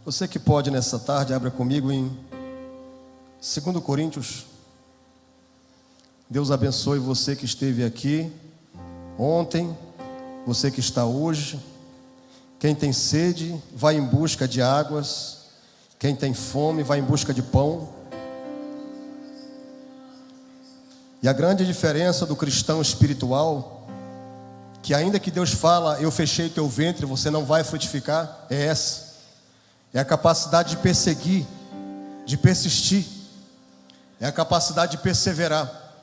Você que pode nessa tarde, abra comigo em 2 Coríntios. Deus abençoe você que esteve aqui ontem, você que está hoje. Quem tem sede, vai em busca de águas. Quem tem fome, vai em busca de pão. E a grande diferença do cristão espiritual, que ainda que Deus fala, eu fechei teu ventre, você não vai frutificar, é essa. É a capacidade de perseguir, de persistir. É a capacidade de perseverar.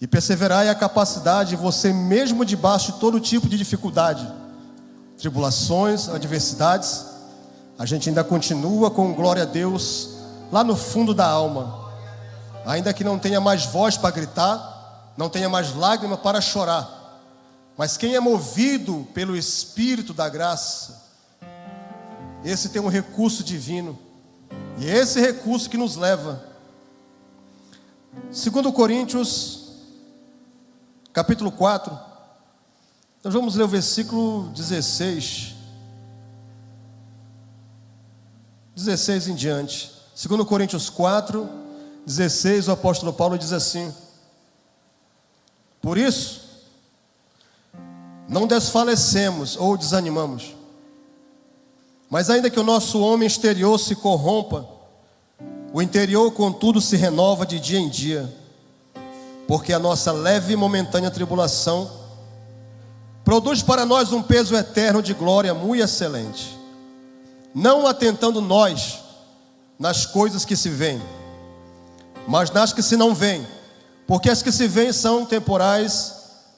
E perseverar é a capacidade de você, mesmo debaixo de todo tipo de dificuldade, tribulações, adversidades, a gente ainda continua com glória a Deus lá no fundo da alma. Ainda que não tenha mais voz para gritar, não tenha mais lágrima para chorar, mas quem é movido pelo Espírito da graça, esse tem um recurso divino, e é esse recurso que nos leva. 2 Coríntios, capítulo 4, nós vamos ler o versículo 16 em diante. 2 Coríntios 4, 16, o apóstolo Paulo diz assim: por isso, não desfalecemos ou desanimamos, mas ainda que o nosso homem exterior se corrompa, o interior contudo se renova de dia em dia, porque a nossa leve e momentânea tribulação produz para nós um peso eterno de glória muito excelente, não atentando nós nas coisas que se veem, mas nas que se não veem, porque as que se veem são temporais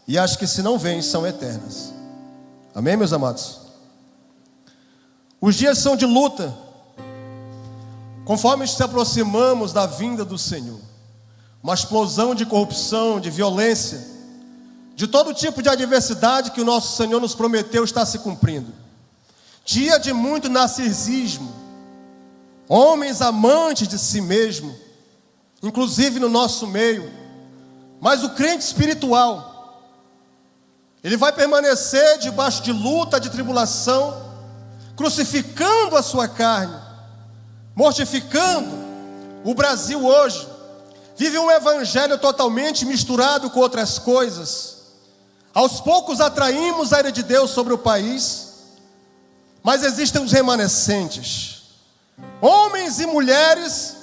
e as que se não veem são eternas. Amém, meus amados? Os dias são de luta, conforme se aproximamos da vinda do Senhor. Uma explosão de corrupção, de violência, de todo tipo de adversidade que o nosso Senhor nos prometeu está se cumprindo. Dia de muito narcisismo, homens amantes de si mesmo, inclusive no nosso meio. Mas o crente espiritual, ele vai permanecer debaixo de luta, de tribulação, crucificando a sua carne, mortificando. O Brasil hoje vive um evangelho totalmente misturado com outras coisas. Aos poucos atraímos a ira de Deus sobre o país, mas existem os remanescentes, homens e mulheres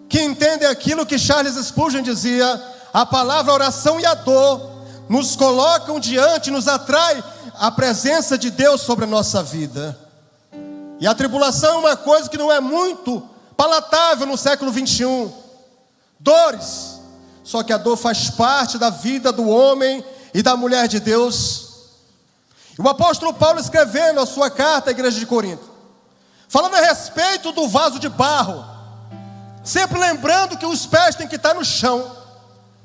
que entendem aquilo que Charles Spurgeon dizia: a palavra, a oração e a dor nos colocam diante, nos atrai a presença de Deus sobre a nossa vida. E a tribulação é uma coisa que não é muito palatável no século 21. Dores. Só que a dor faz parte da vida do homem e da mulher de Deus. E o apóstolo Paulo, escrevendo a sua carta à igreja de Corinto, falando a respeito do vaso de barro, sempre lembrando que os pés têm que estar no chão,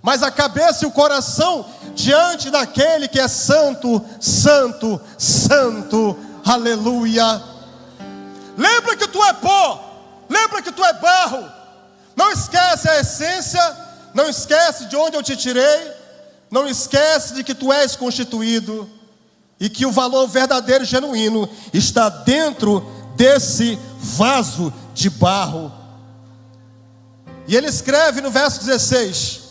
mas a cabeça e o coração diante daquele que é santo, santo, santo. Aleluia. Lembra que tu é pó, lembra que tu é barro. Não esquece a essência, não esquece de onde eu te tirei, não esquece de que tu és constituído e que o valor verdadeiro e genuíno está dentro desse vaso de barro. E ele escreve no verso 16: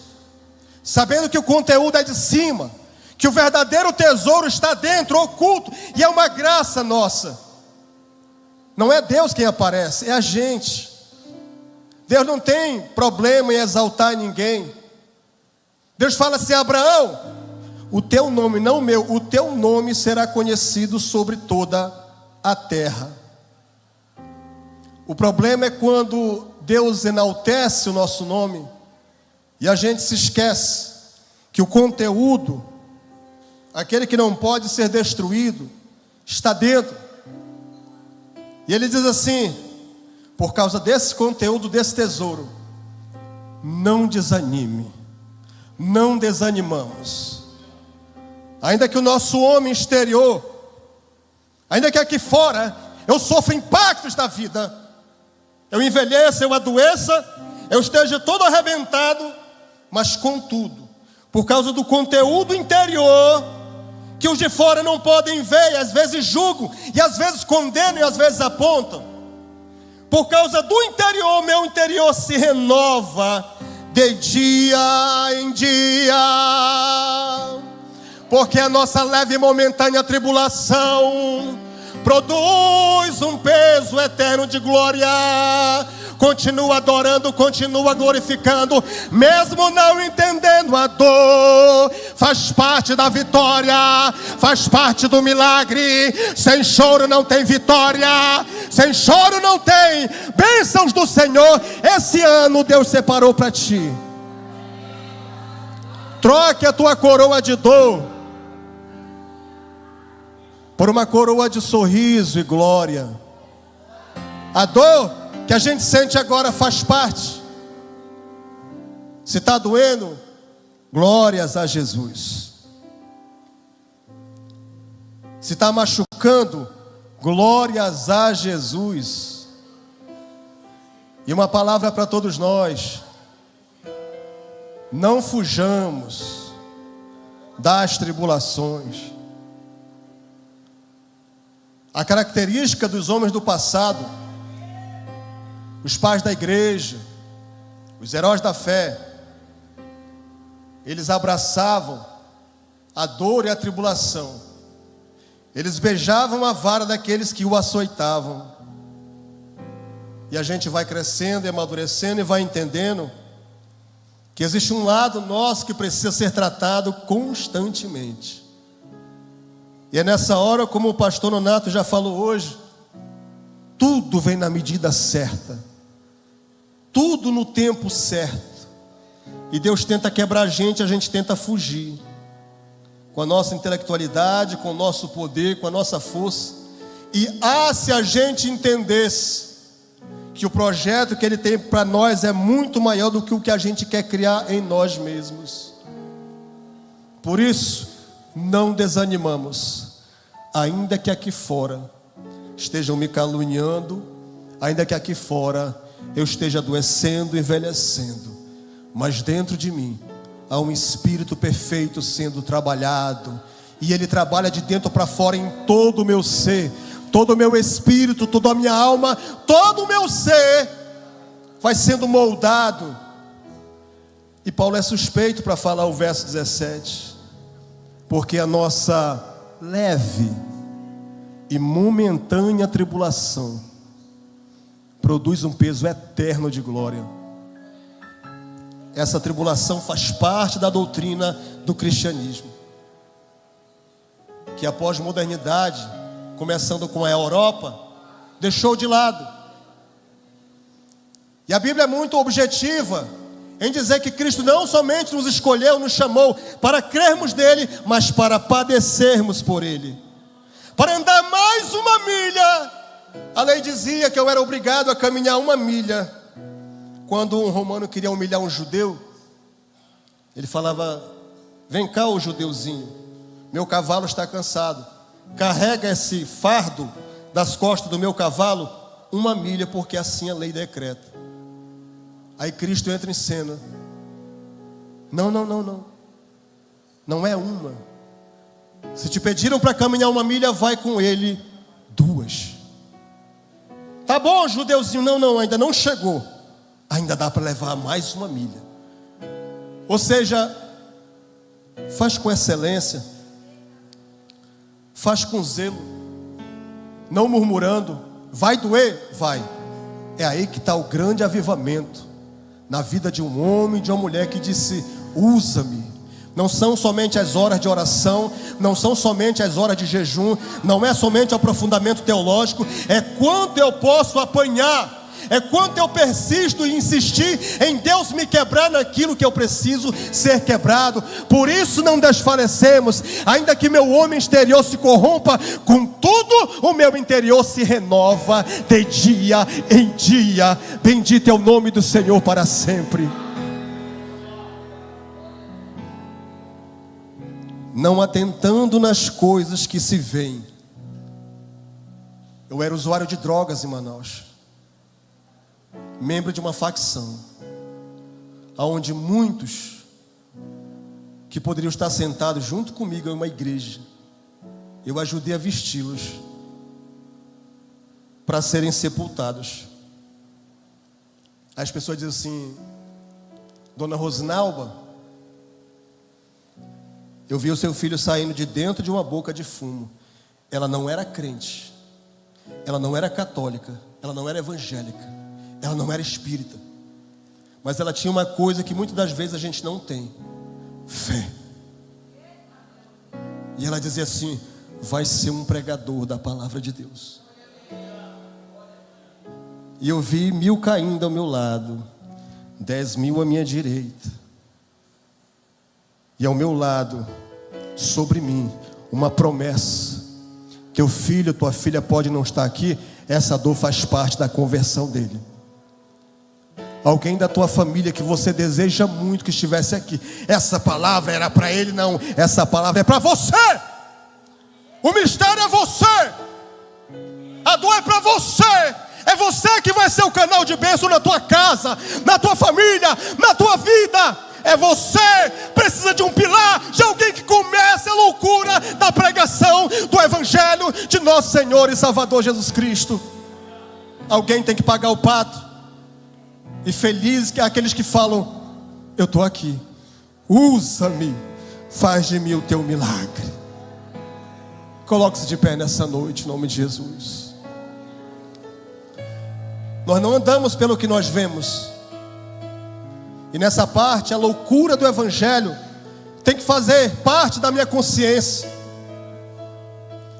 sabendo que o conteúdo é de cima, que o verdadeiro tesouro está dentro, oculto, e é uma graça nossa. Não é Deus quem aparece, é a gente. Deus não tem problema em exaltar ninguém. Deus fala assim: Abraão, o teu nome, não o meu, o teu nome será conhecido sobre toda a terra. O problema é quando Deus enaltece o nosso nome e a gente se esquece que o conteúdo, aquele que não pode ser destruído, está dentro. E ele diz assim: por causa desse conteúdo, desse tesouro, não desanime, não desanimamos. Ainda que o nosso homem exterior, ainda que aqui fora eu sofra impactos da vida, eu envelheça, eu adoeça, eu esteja todo arrebentado, mas contudo, por causa do conteúdo interior, que que os de fora não podem ver, e às vezes julgam, e às vezes condenam, e às vezes apontam. Por causa do interior, meu interior se renova de dia em dia. Porque a nossa leve e momentânea tribulação produz um peso eterno de glória. Continua adorando, continua glorificando, mesmo não entendendo a dor. Faz parte da vitória, faz parte do milagre. Sem choro não tem vitória, sem choro não tem bênçãos do Senhor. Esse ano Deus separou para ti. Troque a tua coroa de dor por uma coroa de sorriso e glória. A dor que a gente sente agora faz parte. Se está doendo, glórias a Jesus. Se está machucando, glórias a Jesus. E uma palavra para todos nós: não fujamos das tribulações. A característica dos homens do passado, os pais da igreja, os heróis da fé, eles abraçavam a dor e a tribulação. Eles beijavam a vara daqueles que o açoitavam. E a gente vai crescendo e amadurecendo e vai entendendo que existe um lado nosso que precisa ser tratado constantemente. E é nessa hora, como o pastor Nonato já falou hoje, tudo vem na medida certa, tudo no tempo certo. E Deus tenta quebrar a gente tenta fugir, com a nossa intelectualidade, com o nosso poder, com a nossa força. E se a gente entendesse que o projeto que Ele tem para nós é muito maior do que o que a gente quer criar em nós mesmos. Por isso, não desanimamos, ainda que aqui fora estejam me caluniando, ainda que aqui fora eu esteja adoecendo, envelhecendo, mas dentro de mim há um espírito perfeito sendo trabalhado, e ele trabalha de dentro para fora em todo o meu ser, todo o meu espírito, toda a minha alma, todo o meu ser vai sendo moldado. E Paulo é suspeito para falar o verso 17, porque a nossa leve e momentânea tribulação produz um peso eterno de glória. Essa tribulação faz parte da doutrina do cristianismo, que a pós-modernidade, começando com a Europa, deixou de lado. E a Bíblia é muito objetiva em dizer que Cristo não somente nos escolheu, nos chamou para crermos nele, mas para padecermos por ele, para andar mais uma milha. A lei dizia que eu era obrigado a caminhar 1 milha. Quando um romano queria humilhar um judeu, ele falava: vem cá, ô judeuzinho, meu cavalo está cansado, carrega esse fardo das costas do meu cavalo 1 milha, porque assim a lei decreta. Aí Cristo entra em cena: não é uma. Se te pediram para caminhar 1 milha, vai com ele 2. Tá bom, judeuzinho, não, ainda não chegou, ainda dá para levar mais 1 milha. Ou seja, faz com excelência, faz com zelo, não murmurando. Vai doer? Vai. É aí que está o grande avivamento na vida de um homem, de uma mulher que disse: usa-me. Não são somente as horas de oração, não são somente as horas de jejum, não é somente o aprofundamento teológico, é quanto eu posso apanhar, é quanto eu persisto e insistir em Deus me quebrar naquilo que eu preciso ser quebrado. Por isso não desfalecemos, ainda que meu homem exterior se corrompa, contudo o meu interior se renova de dia em dia. Bendito é o nome do Senhor para sempre. Não atentando nas coisas que se veem. Eu era usuário de drogas em Manaus, membro de uma facção, onde muitos que poderiam estar sentados junto comigo em uma igreja, eu ajudei a vesti-los para serem sepultados. Aí as pessoas dizem assim: Dona Rosinalba, eu vi o seu filho saindo de dentro de uma boca de fumo. Ela não era crente, ela não era católica, ela não era evangélica, ela não era espírita, mas ela tinha uma coisa que muitas das vezes a gente não tem: fé. E ela dizia assim: vai ser um pregador da palavra de Deus. E eu vi 1000 caindo ao meu lado, 10.000 à minha direita, e ao meu lado, sobre mim, uma promessa: teu filho, tua filha pode não estar aqui, essa dor faz parte da conversão dele. Alguém da tua família que você deseja muito que estivesse aqui, essa palavra era para ele, não, essa palavra é para você. O mistério é você, a dor é para você. É você que vai ser o canal de bênção na tua casa, na tua família, na tua vida. É você, precisa de um pilar, de alguém que comece a loucura da pregação do Evangelho de nosso Senhor e Salvador Jesus Cristo. Alguém tem que pagar o pato. E feliz que é aqueles que falam: eu estou aqui, usa-me, faz de mim o teu milagre. Coloque-se de pé nessa noite, em nome de Jesus. Nós não andamos pelo que nós vemos. E nessa parte, a loucura do Evangelho tem que fazer parte da minha consciência.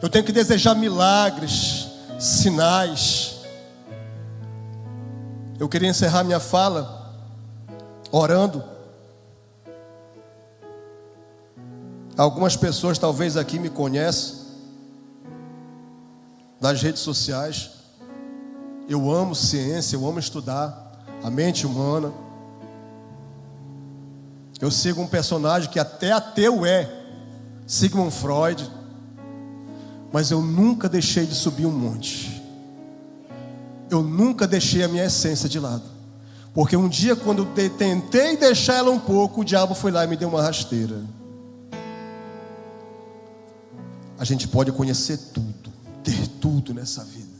Eu tenho que desejar milagres, sinais. Eu queria encerrar minha fala orando. Algumas pessoas talvez aqui me conhecem das redes sociais. Eu amo ciência, eu amo estudar a mente humana. Eu sigo um personagem que até ateu é, Sigmund Freud. Mas eu nunca deixei de subir um monte. Eu nunca deixei a minha essência de lado. Porque um dia, quando eu tentei deixar ela um pouco, o diabo foi lá e me deu uma rasteira. A gente pode conhecer tudo, ter tudo nessa vida,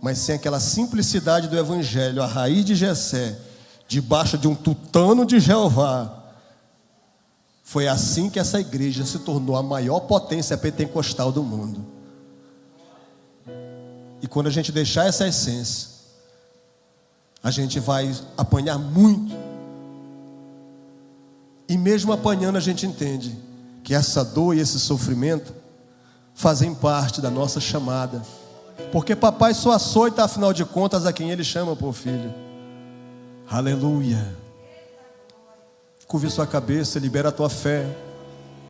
mas sem aquela simplicidade do Evangelho, a raiz de Jessé, debaixo de um tutano de Jeová. Foi assim que essa igreja se tornou a maior potência pentecostal do mundo. E quando a gente deixar essa essência, a gente vai apanhar muito. E mesmo apanhando, a gente entende que essa dor e esse sofrimento fazem parte da nossa chamada. Porque papai só açoita, afinal de contas, a quem ele chama por filho. Aleluia. Curve sua cabeça, libera a tua fé.